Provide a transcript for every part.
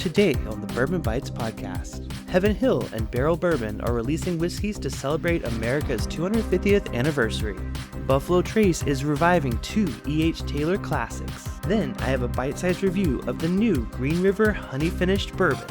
Today on the Bourbon Bytes podcast, Heaven Hill and Barrell Bourbon are releasing whiskeys to celebrate America's 250th anniversary. Buffalo Trace is reviving two E.H. Taylor classics. Then I have a bite-sized review of the new Green River honey-finished bourbon.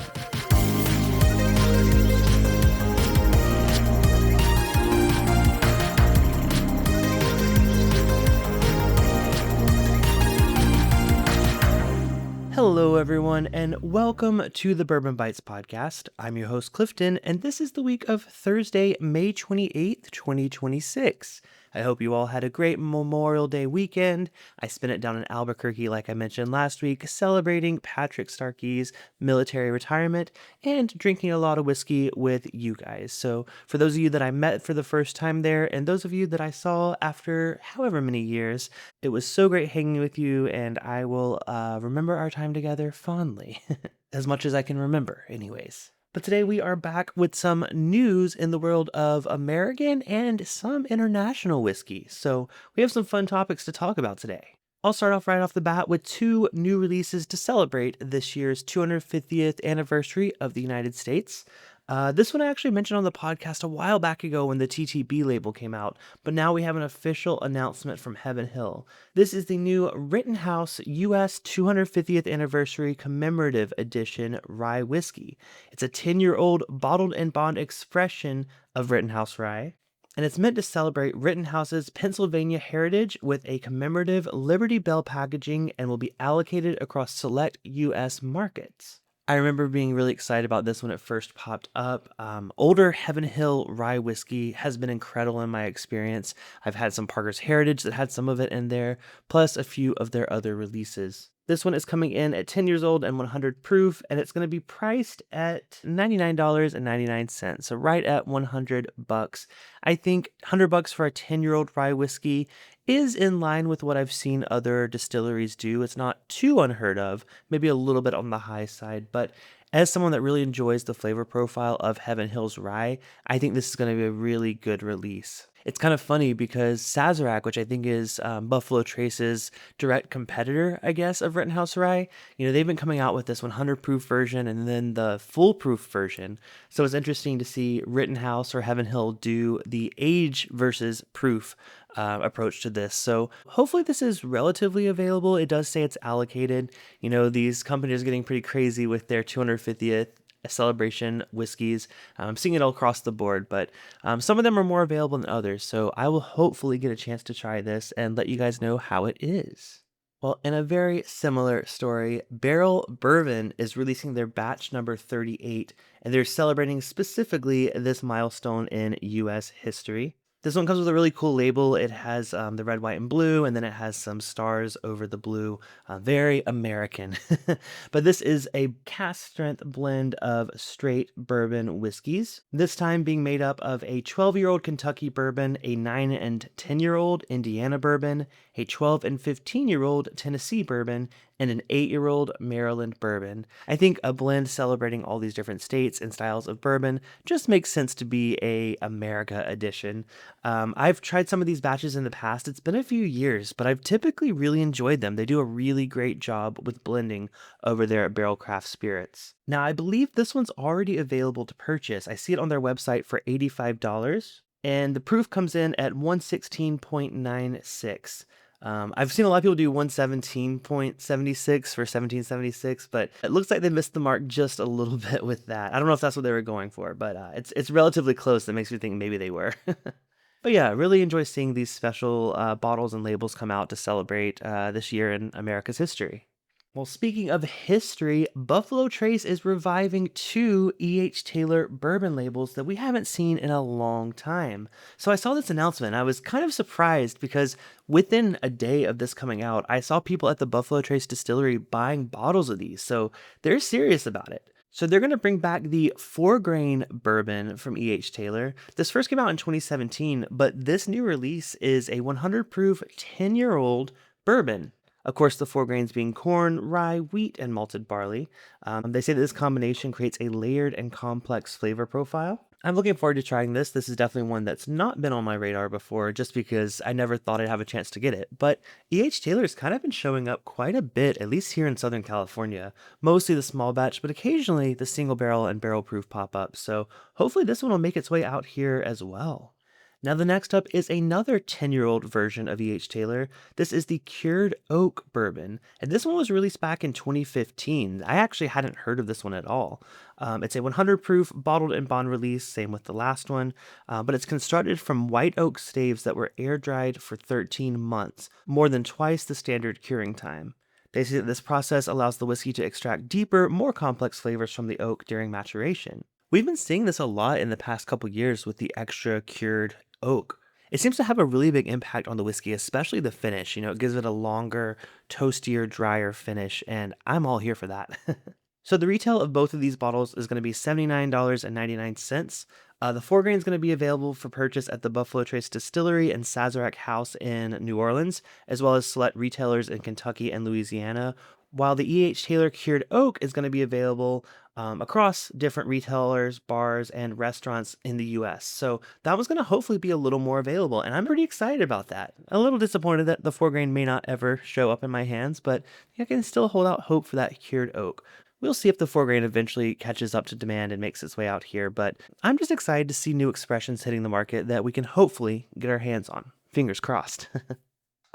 Hello everyone, and welcome to the Bourbon Bytes podcast. I'm your host Clifton, and this is the week of Thursday, May 28th, 2026. I hope you all had a great Memorial Day weekend. I spent it down in Albuquerque, like I mentioned last week, celebrating Patrick Starkey's military retirement and drinking a lot of whiskey with you guys. So for those of you that I met for the first time there, and those of you that I saw after however many years, it was so great hanging with you, and I will remember our time together fondly, as much as I can remember anyways. But today we are back with some news in the world of American and some international whiskey. So we have some fun topics to talk about today. I'll start off right off the bat with two new releases to celebrate this year's 250th anniversary of the United States. This one I actually mentioned on the podcast a while back ago when the TTB label came out, but now we have an official announcement from Heaven Hill. This is the new Rittenhouse U.S. 250th Anniversary Commemorative Edition Rye whiskey. It's a 10-year-old bottled and bond expression of Rittenhouse Rye, and it's meant to celebrate Rittenhouse's Pennsylvania heritage with a commemorative Liberty Bell packaging and will be allocated across select U.S. markets. I remember being really excited about this when it first popped up. Older Heaven Hill rye whiskey has been incredible in my experience. I've had some Parker's Heritage that had some of it in there, plus a few of their other releases. This one is coming in at 10 years old and 100 proof, and it's going to be priced at $99.99, so right at $100. I think $100 for a 10-year-old rye whiskey is in line with what I've seen other distilleries do. It's not too unheard of, maybe a little bit on the high side, but as someone that really enjoys the flavor profile of Heaven Hill's rye, I think this is going to be a really good release. It's kind of funny because Sazerac, which I think is Buffalo Trace's direct competitor, I guess, of Rittenhouse Rye, they've been coming out with this 100 proof version and then the full proof version. So it's interesting to see Rittenhouse or Heaven Hill do the age versus proof approach to this. So hopefully this is relatively available. It does say it's allocated. These companies are getting pretty crazy with their 250th celebration whiskeys. I'm seeing it all across the board, but some of them are more available than others. So I will hopefully get a chance to try this and let you guys know how it is. Well, in a very similar story, Barrell Bourbon is releasing their batch number 38, and they're celebrating specifically this milestone in U.S. history. This one comes with a really cool label. It has the red, white, and blue, and then it has some stars over the blue. Very American. But this is a cask-strength blend of straight bourbon whiskeys, this time being made up of a 12-year-old Kentucky bourbon, a 9 and 10-year-old Indiana bourbon, a 12 and 15-year-old Tennessee bourbon, and an 8-year-old Maryland bourbon. I think a blend celebrating all these different states and styles of bourbon just makes sense to be a America edition. I've tried some of these batches in the past. It's been a few years, but I've typically really enjoyed them. They do a really great job with blending over there at Barrell Craft Spirits. Now, I believe this one's already available to purchase. I see it on their website for $85, and the proof comes in at 116.96. I've seen a lot of people do 117.76 for 1776, but it looks like they missed the mark just a little bit with that. I don't know if that's what they were going for, but it's relatively close. That makes me think maybe they were. But yeah, really enjoy seeing these special bottles and labels come out to celebrate this year in America's history. Well, speaking of history, Buffalo Trace is reviving two E.H. Taylor bourbon labels that we haven't seen in a long time. So I saw this announcement. I was kind of surprised because within a day of this coming out, I saw people at the Buffalo Trace Distillery buying bottles of these. So they're serious about it. So they're going to bring back the 4-grain bourbon from E.H. Taylor. This first came out in 2017, but this new release is a 100 proof 10-year-old bourbon. Of course, the 4 grains being corn, rye, wheat, and malted barley. They say that this combination creates a layered and complex flavor profile. I'm looking forward to trying this. This is definitely one that's not been on my radar before just because I never thought I'd have a chance to get it. But E.H. Taylor's kind of been showing up quite a bit, at least here in Southern California. Mostly the small batch, but occasionally the single barrel and barrel proof pop up. So hopefully this one will make its way out here as well. Now, the next up is another 10-year-old version of E.H. Taylor. This is the Cured Oak Bourbon, and this one was released back in 2015. I actually hadn't heard of this one at all. It's a 100 proof bottled and bond release, same with the last one, but it's constructed from white oak staves that were air dried for 13 months, more than twice the standard curing time. They say that this process allows the whiskey to extract deeper, more complex flavors from the oak during maturation. We've been seeing this a lot in the past couple years with the extra cured oak. It seems to have a really big impact on the whiskey, especially the finish. It gives it a longer, toastier, drier finish, and I'm all here for that. So the retail of both of these bottles is going to be $79.99. The 4 grain is going to be available for purchase at the Buffalo Trace Distillery and Sazerac House in New Orleans, as well as select retailers in Kentucky and Louisiana, while the E.H. Taylor Cured Oak is going to be available across different retailers, bars, and restaurants in the U.S. So that was going to hopefully be a little more available, and I'm pretty excited about that. A little disappointed that the 4 grain may not ever show up in my hands, but I can still hold out hope for that Cured Oak. We'll see if the 4 grain eventually catches up to demand and makes its way out here, but I'm just excited to see new expressions hitting the market that we can hopefully get our hands on. Fingers crossed.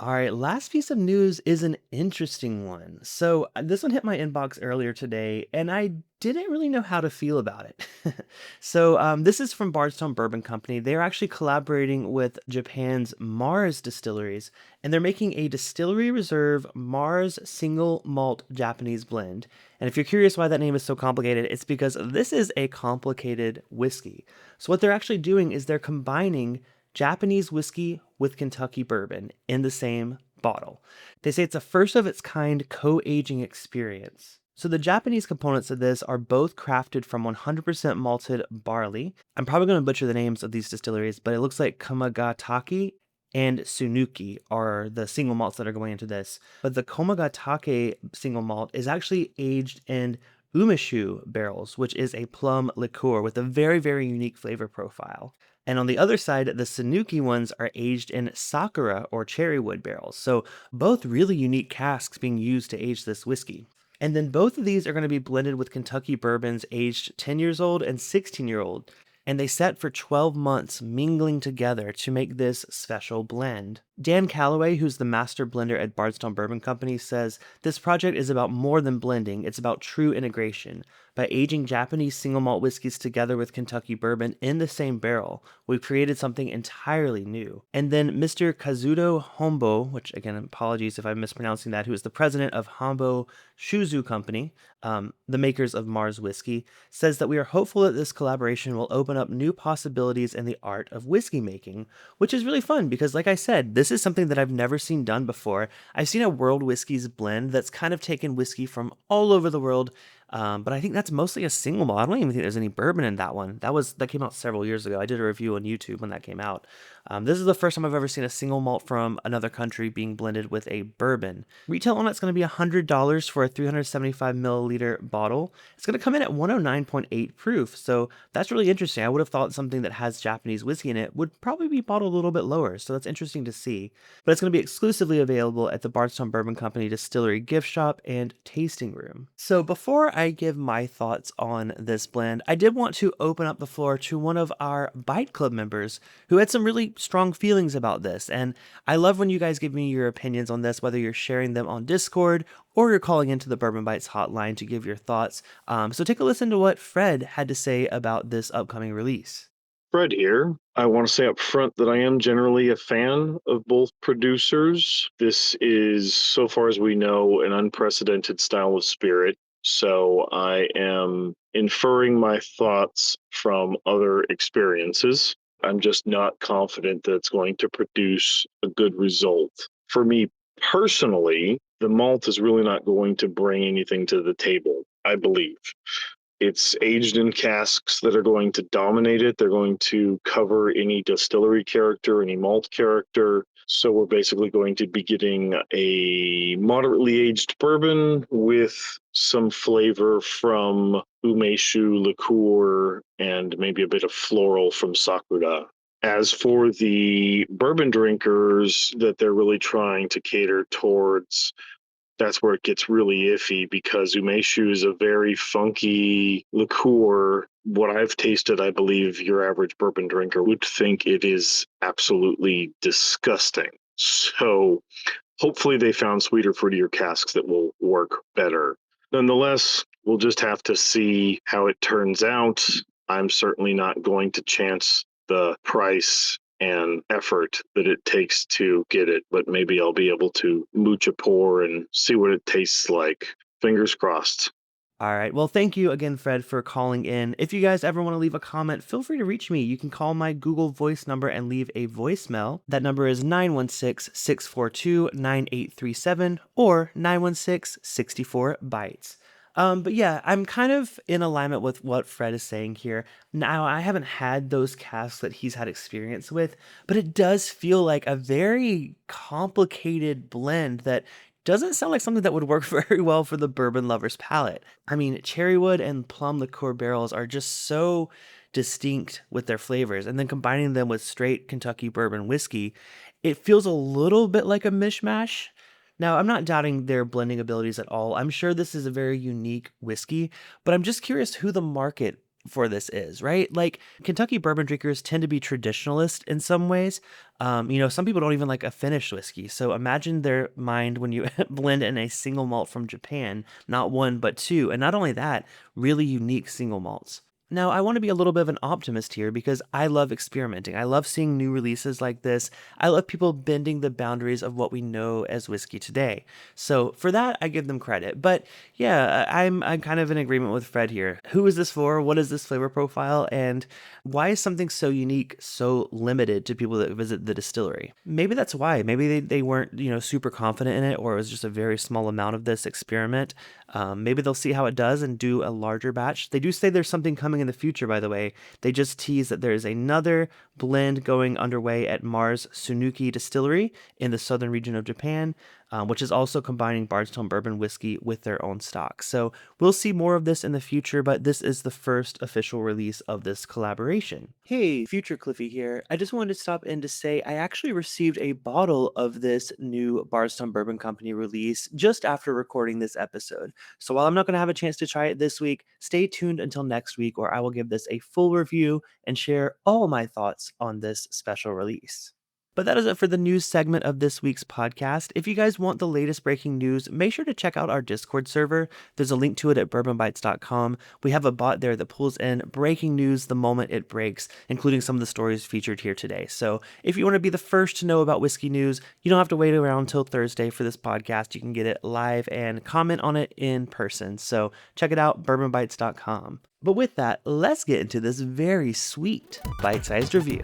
All right, last piece of news is an interesting one. So, this one hit my inbox earlier today, and I didn't really know how to feel about it. This is from Bardstown Bourbon Company. They're actually collaborating with Japan's Mars Distilleries, and they're making a Distillery Reserve Mars Single Malt Japanese Blend. And if you're curious why that name is so complicated, it's because this is a complicated whiskey. So, what they're actually doing is they're combining Japanese whiskey with Kentucky bourbon in the same bottle. They say it's a first of its kind co-aging experience. So the Japanese components of this are both crafted from 100% malted barley. I'm probably going to butcher the names of these distilleries, but it looks like Komagatake and Sunuki are the single malts that are going into this. But the Komagatake single malt is actually aged in umeshu barrels, which is a plum liqueur with a very, very unique flavor profile. And on the other side, the Sanuki ones are aged in Sakura or cherry wood barrels. So both really unique casks being used to age this whiskey. And then both of these are going to be blended with Kentucky bourbons aged 10 years old and 16-year-old. And they set for 12 months mingling together to make this special blend. Dan Calloway, who's the master blender at Bardstown Bourbon Company, says this project is about more than blending, it's about true integration. By aging Japanese single malt whiskeys together with Kentucky bourbon in the same barrel, we've created something entirely new. And then Mr. Kazuto Hombo, which again, apologies if I'm mispronouncing that, who is the president of Hombo Shuzu Company, the makers of Mars whiskey, says that we are hopeful that this collaboration will open up new possibilities in the art of whiskey making, which is really fun because, like I said, this is something that I've never seen done before. I've seen a world whiskeys blend that's kind of taken whiskey from all over the world, but I think that's mostly a single malt. I don't even think there's any bourbon in that one. That came out several years ago. I did a review on YouTube when that came out. This is the first time I've ever seen a single malt from another country being blended with a bourbon. Retail on it's going to be $100 for a 375 milliliter bottle. It's going to come in at 109.8 proof, so that's really interesting. I would have thought something that has Japanese whiskey in it would probably be bottled a little bit lower, so that's interesting to see. But it's going to be exclusively available at the Bardstown Bourbon Company Distillery gift shop and tasting room. So before I give my thoughts on this blend, I did want to open up the floor to one of our Byte Club members who had some really strong feelings about this. And I love when you guys give me your opinions on this, whether you're sharing them on Discord or you're calling into the Bourbon Bytes hotline to give your thoughts. So take a listen to what Fred had to say about this upcoming release. Fred here. I want to say up front that I am generally a fan of both producers. This is, so far as we know, an unprecedented style of spirit. So I am inferring my thoughts from other experiences. I'm just not confident that it's going to produce a good result. For me personally, the malt is really not going to bring anything to the table, I believe. It's aged in casks that are going to dominate it. They're going to cover any distillery character, any malt character. So we're basically going to be getting a moderately aged bourbon with some flavor from umeshu liqueur and maybe a bit of floral from sakura. As for the bourbon drinkers that they're really trying to cater towards, that's where it gets really iffy because umeshu is a very funky liqueur. What I've tasted, I believe your average bourbon drinker would think it is absolutely disgusting. So hopefully they found sweeter, fruitier casks that will work better. Nonetheless, we'll just have to see how it turns out. I'm certainly not going to chance the price and effort that it takes to get it, but maybe I'll be able to mooch a pour and see what it tastes like. Fingers crossed. All right. Well, thank you again, Fred, for calling in. If you guys ever want to leave a comment, feel free to reach me. You can call my Google Voice number and leave a voicemail. That number is 916-642-9837 or 916-64-BYTES. But yeah, I'm kind of in alignment with what Fred is saying here. Now, I haven't had those casks that he's had experience with, but it does feel like a very complicated blend that doesn't sound like something that would work very well for the bourbon lover's palate. I mean, cherrywood and plum liqueur barrels are just so distinct with their flavors, and then combining them with straight Kentucky bourbon whiskey, it feels a little bit like a mishmash. Now, I'm not doubting their blending abilities at all. I'm sure this is a very unique whiskey, but I'm just curious who the market for this is, right? Like Kentucky bourbon drinkers tend to be traditionalist in some ways. Some people don't even like a finished whiskey. So imagine their mind when you blend in a single malt from Japan, not one, but two. And not only that, really unique single malts. Now, I want to be a little bit of an optimist here because I love experimenting. I love seeing new releases like this. I love people bending the boundaries of what we know as whiskey today. So for that, I give them credit. But yeah, I'm kind of in agreement with Fred here. Who is this for? What is this flavor profile? And why is something so unique so limited to people that visit the distillery? Maybe that's why. Maybe they weren't, super confident in it, or it was just a very small amount of this experiment. Maybe they'll see how it does and do a larger batch. They do say there's something coming in the future, by the way. They just tease that there's another blend going underway at Mars Distillery in the southern region of Japan, which is also combining Bardstown Bourbon whiskey with their own stock. So we'll see more of this in the future, but this is the first official release of this collaboration. Hey, future Cliffy here. I just wanted to stop in to say I actually received a bottle of this new Bardstown Bourbon Company release just after recording this episode. So while I'm not going to have a chance to try it this week, stay tuned until next week where I will give this a full review and share all my thoughts on this special release. But that is it for the news segment of this week's podcast. If you guys want the latest breaking news, make sure to check out our Discord server. There's a link to it at bourbonbytes.com. We have a bot there that pulls in breaking news the moment it breaks, including some of the stories featured here today. So if you want to be the first to know about whiskey news, you don't have to wait around until Thursday for this podcast. You can get it live and comment on it in person. So check it out, bourbonbytes.com. But with that, let's get into this very sweet bite-sized review.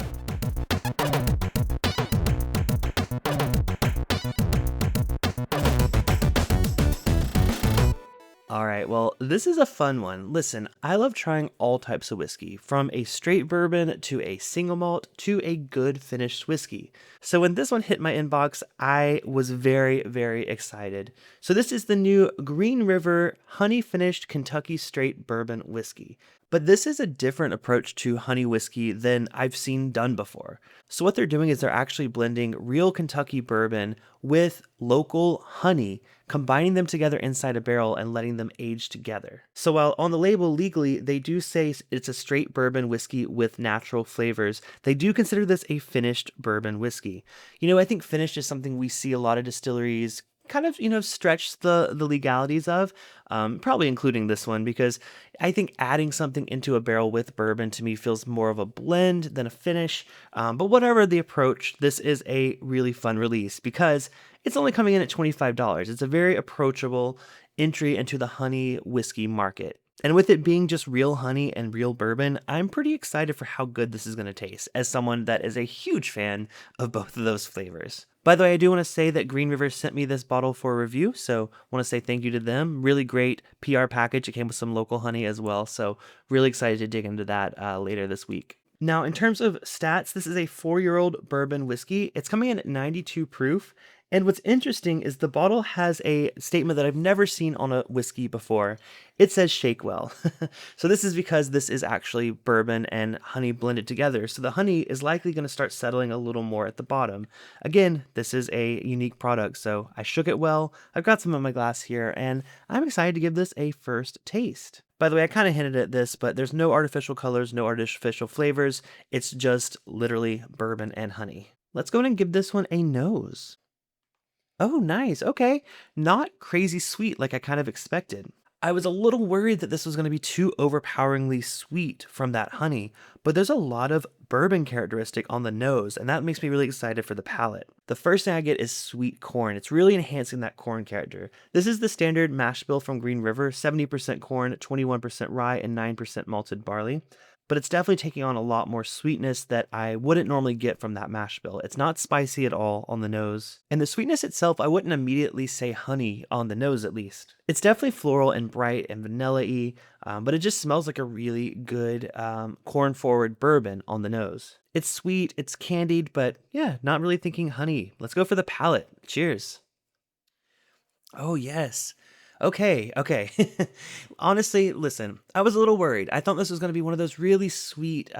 All right, well, this is a fun one. Listen, I love trying all types of whiskey, from a straight bourbon to a single malt to a good finished whiskey. So when this one hit my inbox, I was very, very excited. So this is the new Green River Honey Finished Kentucky Straight Bourbon Whiskey. But this is a different approach to honey whiskey than I've seen done before. So what they're doing is they're actually blending real Kentucky bourbon with local honey, combining them together inside a barrel and letting them age together. So while on the label legally, they do say it's a straight bourbon whiskey with natural flavors, they do consider this a finished bourbon whiskey. I think finished is something we see a lot of distilleries kind of, stretch the legalities of, probably including this one, because I think adding something into a barrel with bourbon to me feels more of a blend than a finish. But whatever the approach, this is a really fun release because it's only coming in at $25. It's a very approachable entry into the honey whiskey market. And with it being just real honey and real bourbon, I'm pretty excited for how good this is going to taste as someone that is a huge fan of both of those flavors. By the way, I do want to say that Green River sent me this bottle for review, so I want to say thank you to them. Really great PR package. It came with some local honey as well, so really excited to dig into that later this week. Now, in terms of stats, this is a 4-year-old bourbon whiskey. It's coming in at 92 proof. And what's interesting is the bottle has a statement that I've never seen on a whiskey before. It says shake well. So this is because this is actually bourbon and honey blended together. So the honey is likely going to start settling a little more at the bottom. Again, this is a unique product, so I shook it well. I've got some in my glass here, and I'm excited to give this a first taste. By the way, I kind of hinted at this, but there's no artificial colors, no artificial flavors. It's just literally bourbon and honey. Let's go ahead and give this one a nose. Oh, nice. Okay. Not crazy sweet like I kind of expected. I was a little worried that this was going to be too overpoweringly sweet from that honey, but there's a lot of bourbon characteristic on the nose, and that makes me really excited for the palate. The first thing I get is sweet corn. It's really enhancing that corn character. This is the standard mash bill from Green River, 70% corn, 21% rye, and 9% malted barley. But it's definitely taking on a lot more sweetness that I wouldn't normally get from that mash bill. It's not spicy at all on the nose. And the sweetness itself, I wouldn't immediately say honey on the nose at least. It's definitely floral and bright and vanilla-y, but it just smells like a really good corn-forward bourbon on the nose. It's sweet, it's candied, but yeah, not really thinking honey. Let's go for the palate. Cheers. Oh, yes. Okay. Honestly, listen, I was a little worried. I thought this was going to be one of those really sweet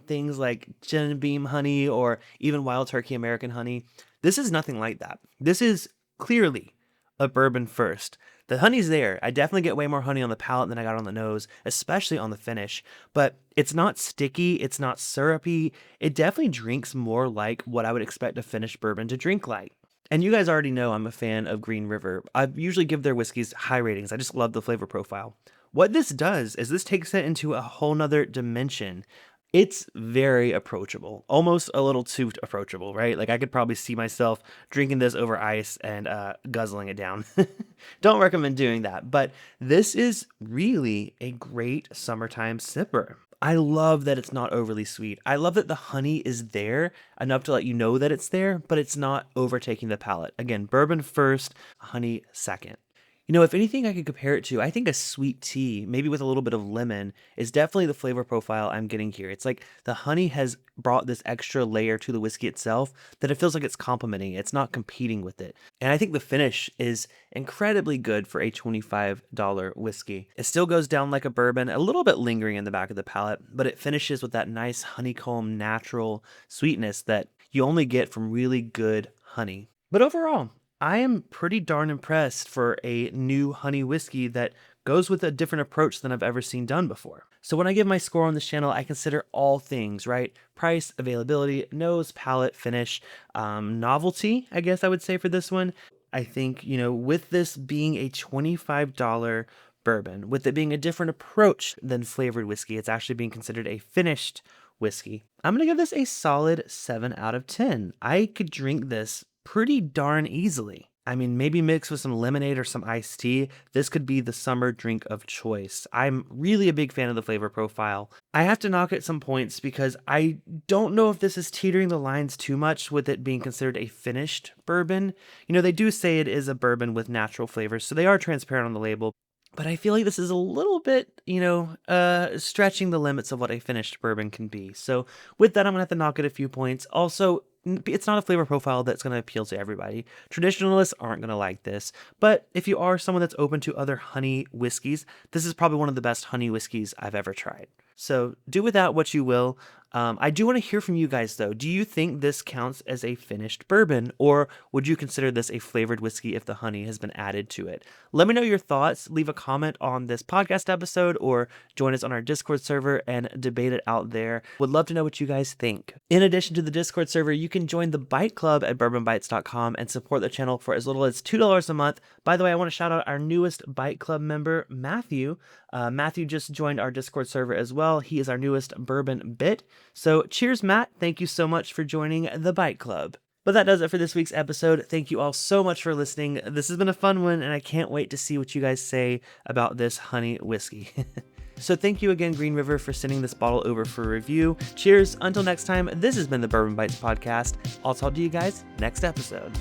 things like Gin and Beam honey or even Wild Turkey American honey. This is nothing like that. This is clearly a bourbon first. The honey's there. I definitely get way more honey on the palate than I got on the nose, especially on the finish. But it's not sticky. It's not syrupy. It definitely drinks more like what I would expect a finished bourbon to drink like. And you guys already know I'm a fan of Green River. I usually give their whiskeys high ratings. I just love the flavor profile. What this does is this takes it into a whole nother dimension. It's very approachable, almost a little too approachable, right? Like I could probably see myself drinking this over ice and guzzling it down. Don't recommend doing that, but this is really a great summertime sipper. I love that it's not overly sweet. I love that the honey is there enough to let you know that it's there, but it's not overtaking the palate. Again, bourbon first, honey second. You know, if anything I could compare it to, I think a sweet tea, maybe with a little bit of lemon, is definitely the flavor profile I'm getting here. It's like the honey has brought this extra layer to the whiskey itself that it feels like it's complementing it. It's not competing with it. And I think the finish is incredibly good for a $25 whiskey. It still goes down like a bourbon, a little bit lingering in the back of the palate, but it finishes with that nice honeycomb natural sweetness that you only get from really good honey. But overall, I am pretty darn impressed for a new honey whiskey that goes with a different approach than I've ever seen done before. So when I give my score on this channel, I consider all things, right? Price, availability, nose, palate, finish, novelty, I guess I would say for this one. I think, with this being a $25 bourbon, with it being a different approach than flavored whiskey, it's actually being considered a finished whiskey. I'm going to give this a solid 7 out of 10. I could drink this pretty darn easily. I mean, maybe mixed with some lemonade or some iced tea, this could be the summer drink of choice. I'm really a big fan of the flavor profile. I have to knock at some points because I don't know if this is teetering the lines too much with it being considered a finished bourbon. They do say it is a bourbon with natural flavors, so they are transparent on the label. But I feel like this is a little bit, stretching the limits of what a finished bourbon can be. So with that, I'm going to have to knock it a few points. Also, it's not a flavor profile that's going to appeal to everybody. Traditionalists aren't going to like this. But if you are someone that's open to other honey whiskeys, this is probably one of the best honey whiskeys I've ever tried. So do with that what you will. I do want to hear from you guys, though. Do you think this counts as a finished bourbon, or would you consider this a flavored whiskey if the honey has been added to it? Let me know your thoughts. Leave a comment on this podcast episode, or join us on our Discord server and debate it out there. Would love to know what you guys think. In addition to the Discord server, you can join the Byte Club at bourbonbytes.com and support the channel for as little as $2 a month. By the way, I want to shout out our newest Byte Club member, Matthew. Matthew just joined our Discord server as well. He is our newest bourbon bit. So cheers, Matt. Thank you so much for joining the Byte Club. But that does it for this week's episode. Thank you all so much for listening. This has been a fun one, and I can't wait to see what you guys say about this honey whiskey. So thank you again, Green River, for sending this bottle over for review. Cheers. Until next time, this has been the Bourbon Bytes podcast. I'll talk to you guys next episode.